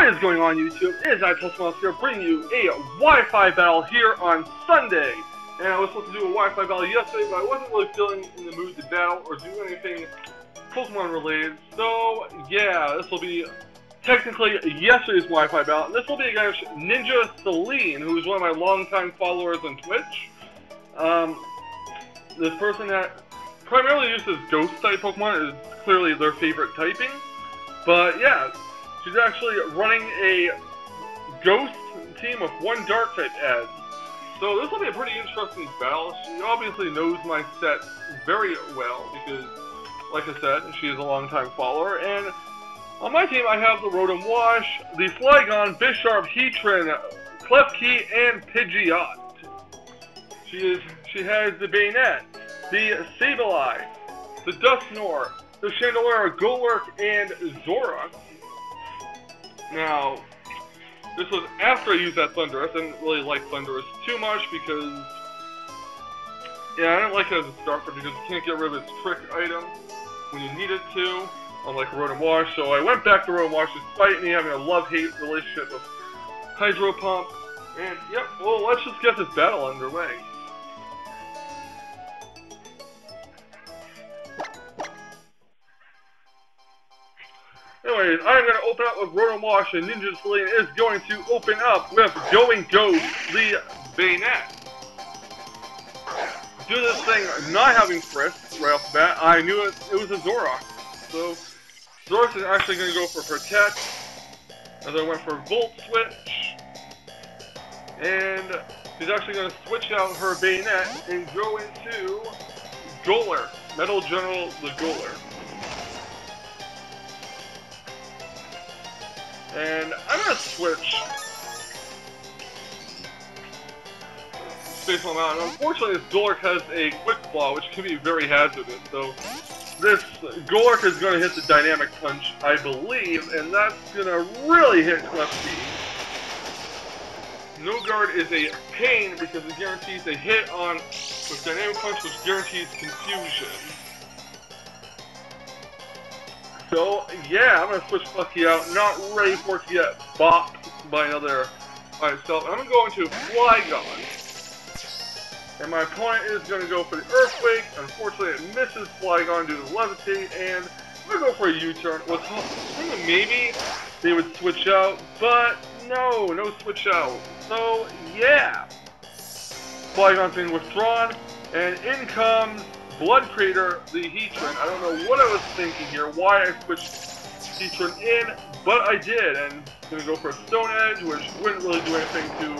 What is going on, YouTube? It is I, Pokemon here, bringing you a Wi-Fi battle here on Sunday. And I was supposed to do a Wi-Fi battle yesterday, but I wasn't really feeling in the mood to battle or do anything Pokemon related. So, yeah, this will be technically yesterday's Wi-Fi battle. And this will be against Ninjaselene, who is one of my longtime followers on Twitch. This person that primarily uses Ghost-type Pokemon is clearly their favorite typing. But, yeah. She's actually running a Ghost team with one Dark-type edge. So this will be a pretty interesting battle. She obviously knows my set very well because, like I said, she is a long-time follower. And on my team, I have the Rotom Wash, the Flygon, Bisharp, Heatran, Klefki, and Pidgeot. She has the Bayonet, the Sableye, the Dusknoir, the Chandelure, Golurk, and Zoroark. Now, this was after I used that Thundurus. I didn't really like Thundurus too much because, yeah, I didn't like it as a starter because you can't get rid of its trick item when you need it to, unlike Rotom Wash. So I went back to Rotom Wash despite me having a love-hate relationship with Hydro Pump. And, yep, well, let's just get this battle underway. Anyways, I'm going to open up with Rotom Wash, and Ninjaselene is going to open up with Going Ghost, the Bayonet. Do this thing not having Frisk right off the bat. I knew it was a Zoroark. So, Zoroark is actually going to go for Protect, as I went for Volt Switch. And she's actually going to switch out her Bayonet and go into Golurk, Metal General the Golurk. And I'm going to switch Space Bomb out. And unfortunately, this Golurk has a Quick Claw, which can be very hazardous. So this Golurk is going to hit the Dynamic Punch, I believe, and that's going to really hit Klefki. No Guard is a pain because it guarantees a hit on with Dynamic Punch, which guarantees Confusion. So, yeah, I'm going to switch Klefki out, not ready for it to get bopped by another by itself. I'm going to go into Flygon. And my opponent is going to go for the Earthquake. Unfortunately, it misses Flygon due to Levitate, and I'm going to go for a U-turn. I was thinking maybe they would switch out, but no switch out. So, yeah. Flygon's being withdrawn, and in comes Blood Crater, the Heatran. I don't know what I was thinking here, why I switched Heatran in, but I did, and I'm going to go for a Stone Edge, which wouldn't really do anything to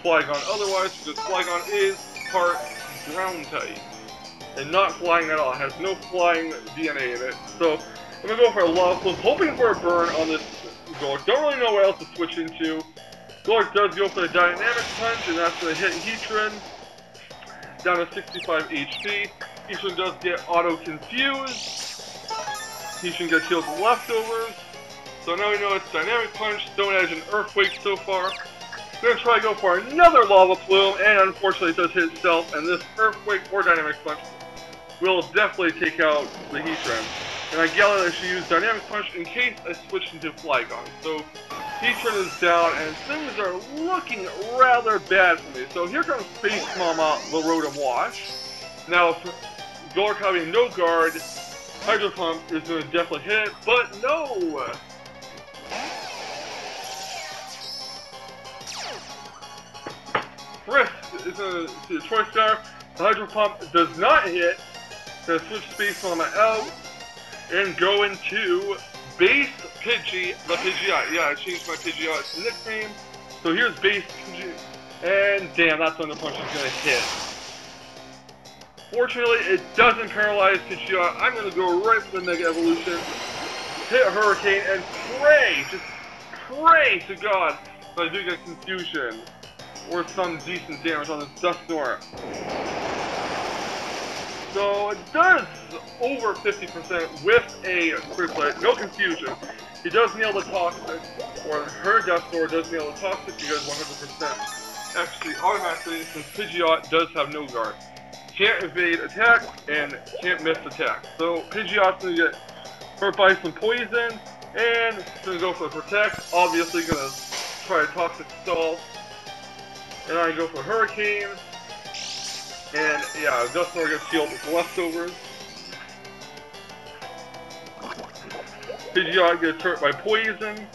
Flygon otherwise, because Flygon is part ground type, and not flying at all. It has no flying DNA in it. So, I'm going to go for a Lava Plume, hoping for a burn on this Golurk. Don't really know what else to switch into. Golurk does go for the Dynamic Punch, and that's going to hit Heatran down to 65 HP. Heatran does get auto-confused. Heatran gets healed with leftovers. So now we know it's Dynamic Punch, Stone Edge, and Earthquake so far. I'm going to try to go for another Lava Plume, and unfortunately it does hit itself, and this Earthquake or Dynamic Punch will definitely take out the Heatran. And I gather I should use Dynamic Punch in case I switch into Flygon. So Heatran is down, and things are looking rather bad for me. So here comes Space Mama, the Rotom Wash. Now, Golurk having no guard, Hydro Pump is going to definitely hit, but no! Frisk is going to see the Choice Scarf. The Hydro Pump does not hit. Going to switch Space Mama out and go into Base Pidgey, the Pidgeot. Yeah, I changed my Pidgeot's nickname. So here's Base Pidgey, and damn, that's when the punch is going to hit. Fortunately, it doesn't paralyze Pidgeot. I'm going to go right for the Mega Evolution, hit Hurricane, and pray, just pray to God that I do get Confusion or some decent damage on this Dusknoir. So it does over 50% with a critical hit, no Confusion. He does nail the Toxic, or her Dusknoir does nail the Toxic because 100% actually automatically, since Pidgeot does have no guard. Can't evade attack, and can't miss attack. So Pidgeot's going to get hurt by some poison, And gonna go for the Protect. Obviously gonna try a Toxic Stall. And I go for Hurricane. And yeah, Dusknoir gets healed with leftovers. Pidgeot gets hurt by Poison.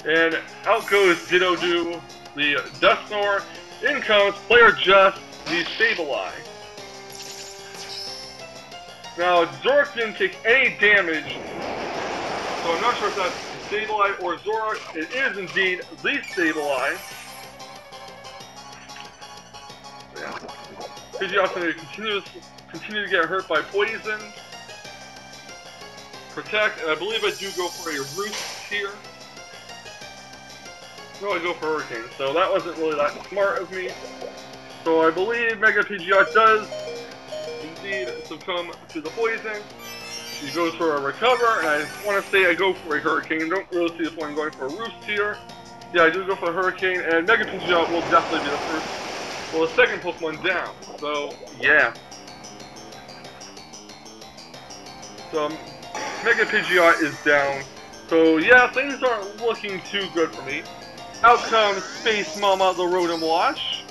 And out goes Ditto-Doo, the Dusknoir. In comes Player Just, the Sableye. Now, Zoroark didn't take any damage, so I'm not sure if that's the Sableye or Zoroark. It is indeed the Sableye. Yeah. Pidgeot's going to continue to get hurt by Poison. Protect, and I believe I do go for a Roost here. No, I go for Hurricane, so that wasn't really that smart of me. So I believe Mega Pidgeot does indeed succumb to the poison. She goes for a Recover, and I want to say I go for a Hurricane. Don't really see the point in going for a Roost here. Yeah, I do go for a Hurricane, and Mega Pidgeot will definitely be the first, well, the second Pokemon down. So, yeah. So, Mega Pidgeot is down. So, yeah, things aren't looking too good for me. Out comes Space Mama, the Rotom Wash.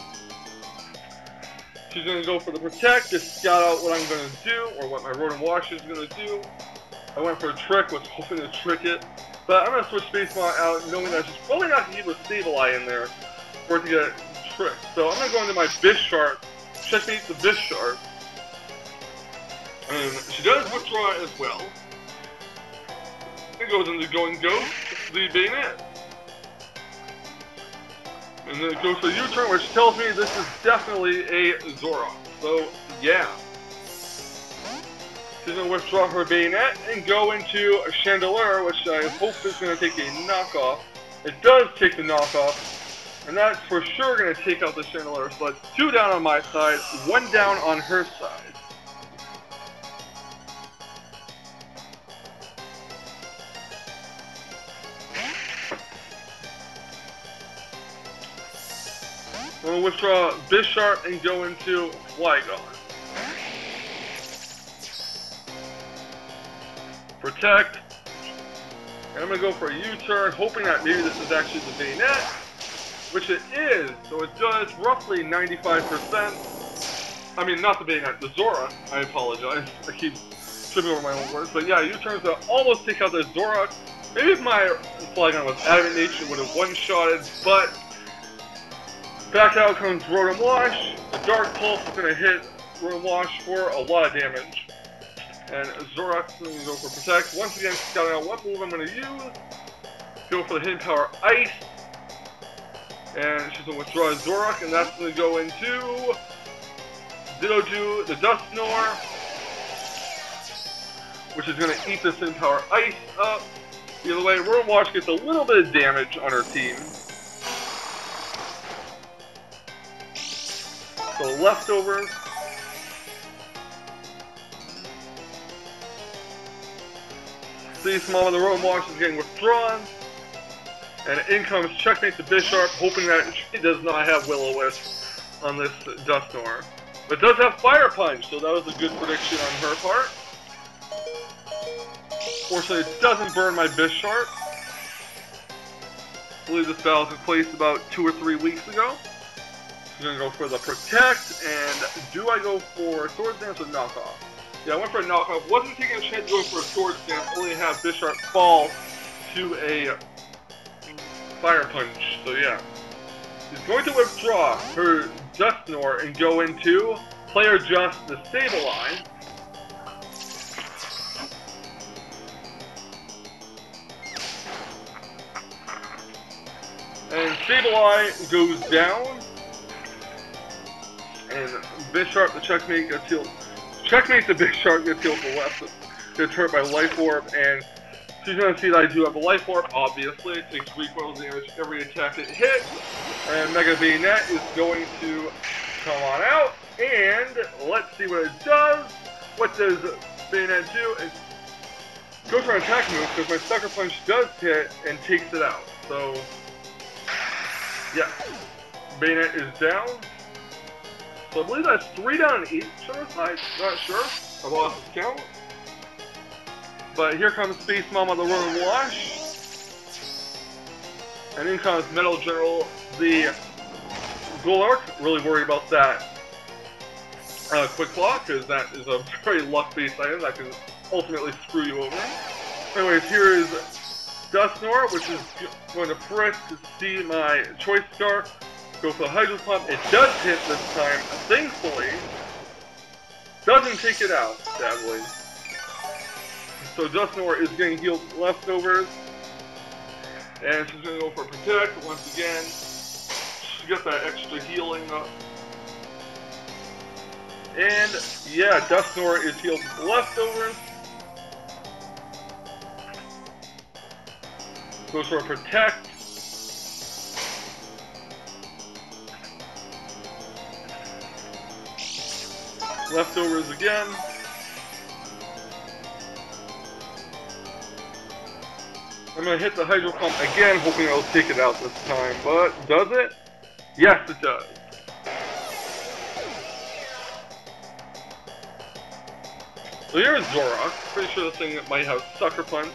She's going to go for the Protect to scout out what I'm going to do, or what my Rotom Wash is going to do. I went for a Trick, was hoping to trick it. But I'm going to switch Space Mama out, knowing that she's probably not going to keep a Sableye in there for it to get tricked. So I'm going to go into my Bisharp, checkmate the Bisharp. And she does withdraw as well. It goes into Going Ghost, the Bayonet. And then it goes for a U-turn, which tells me this is definitely a Zoroark. So, yeah. She's going to withdraw her Bayonet and go into a Chandelure, which I hope is going to take a knockoff. It does take the knockoff, and that's for sure going to take out the Chandelure. So that's 2 down on my side, 1 down on her side. I'm going to withdraw Bisharp and go into Flygon. Protect. And I'm going to go for a U-turn, hoping that maybe this is actually the Bayonet, which it is. So it does roughly 95%. I mean, not the Bayonet, the Zoroark. I apologize. I keep tripping over my own words. But yeah, U-turns to almost take out the Zoroark. Maybe if my Flygon was Adamant Nature, it would have one-shotted, but back out comes Rotom Wash. The Dark Pulse is going to hit Rotom Wash for a lot of damage. And Zoroark's going to go for Protect. Once again, scouting out what move I'm going to use. Go for the Hidden Power Ice. And she's going to withdraw Zoroark, and that's going to go into Ditto-Doo, the Dusknoir, which is going to eat this Hidden Power Ice up. Either way, Rotom Wash gets a little bit of damage on her team. So leftovers. Space Mama, the Rotom Wash is getting withdrawn. And in comes Checkmate the Bisharp, hoping that she does not have Will-O-Wisp on this Dusknoir. But does have Fire Punch, so that was a good prediction on her part. Fortunately, it doesn't burn my Bisharp. I believe this battle took place about 2 or 3 weeks ago. I'm going to go for the Protect, and do I go for Swords Dance or Knockoff? Yeah, I went for a Knockoff. Wasn't taking a chance to go for a Swords Dance, only have Bisharp fall to a Fire Punch, so yeah. She's going to withdraw her Dusknoir and go into Player Just the Sableye. And Sableye goes down. And Bisharp, the Checkmate, gets healed. Checkmate, the Bisharp gets healed for left. Gets hurt by Life Orb, and she's going to see that I do have a Life Orb, obviously. It takes recoil damage every attack it hits. And Mega Bayonet is going to come on out. And let's see what it does. What does Bayonet do? It goes for an attack move, because my Sucker Punch does hit and takes it out. So, yeah. Bayonet is down. So I believe that's 3 down on each other side. Not sure. I lost the count. But here comes Space Mama, the Run and Wash. And in comes Metal General, the Golurk. Really worried about that Quick Claw, because that is a very luck-based item that can ultimately screw you over. Anyways, here is Dusknoir, which is going to press to see my Choice Star. Go for the Hydro Pump. It does hit this time, thankfully. Doesn't take it out, sadly. So Dusknoir is getting healed leftovers. And she's going to go for Protect once again. She got that extra healing up. And yeah, Dusknoir is healed leftovers. Goes for a Protect. Leftovers again. I'm going to hit the Hydro Pump again, hoping it'll take it out this time. But does it? Yes, it does. So here's Zorak. Pretty sure this thing might have Sucker Punch.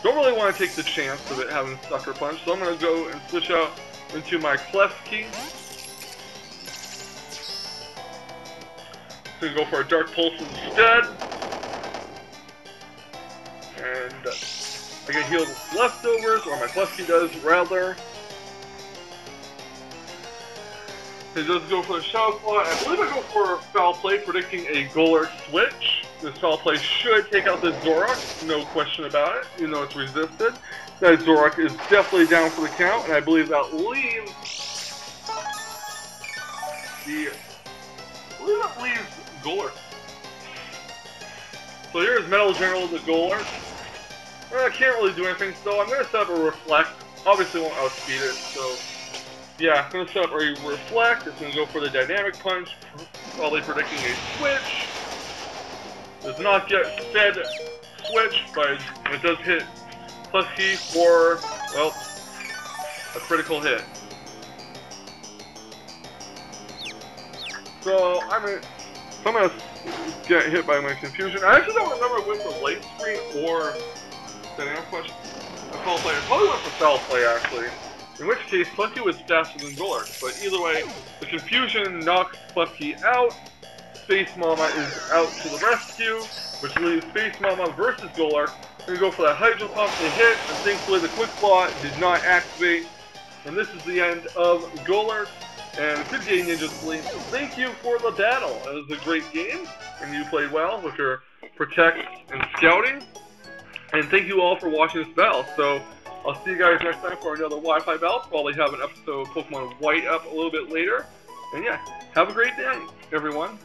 Don't really want to take the chance of it having Sucker Punch, so I'm going to go and switch out into my Klefki. I'm going to go for a Dark Pulse instead. And I get healed leftovers, or my Klefki does, rather. It does go for the Shadow Claw. I believe I go for Foul Play, predicting a Golurk switch. This Foul Play should take out this Zorak, no question about it, even though it's resisted. That Zorak is definitely down for the count, and I believe that leaves Golurk. So here's Metal General, the Golurk. I can't really do anything, so I'm going to set up a Reflect. Obviously won't outspeed it, so yeah, I'm going to set up a Reflect. It's going to go for the Dynamic Punch, probably predicting a switch. Does not get said switch, but it does hit Klefki for, well, a critical hit. So I'm gonna get hit by my Confusion. I actually don't remember if it went for Light Screen or Dynamic Punch. I probably went for Foul Play, actually. In which case, Klefki was faster than Golurk. But either way, the Confusion knocks Klefki out. Space Mama is out to the rescue, which leaves Space Mama versus Golurk. We're going to go for that Hydro Pump to hit, and thankfully the Quick Claw did not activate. And this is the end of Golurk. And good game, Ninjaselene. Thank you for the battle. It was a great game, and you played well with your Protect and Scouting. And thank you all for watching this battle. So I'll see you guys next time for another Wi-Fi battle. Probably have an episode of Pokemon White up a little bit later. And yeah, have a great day, everyone.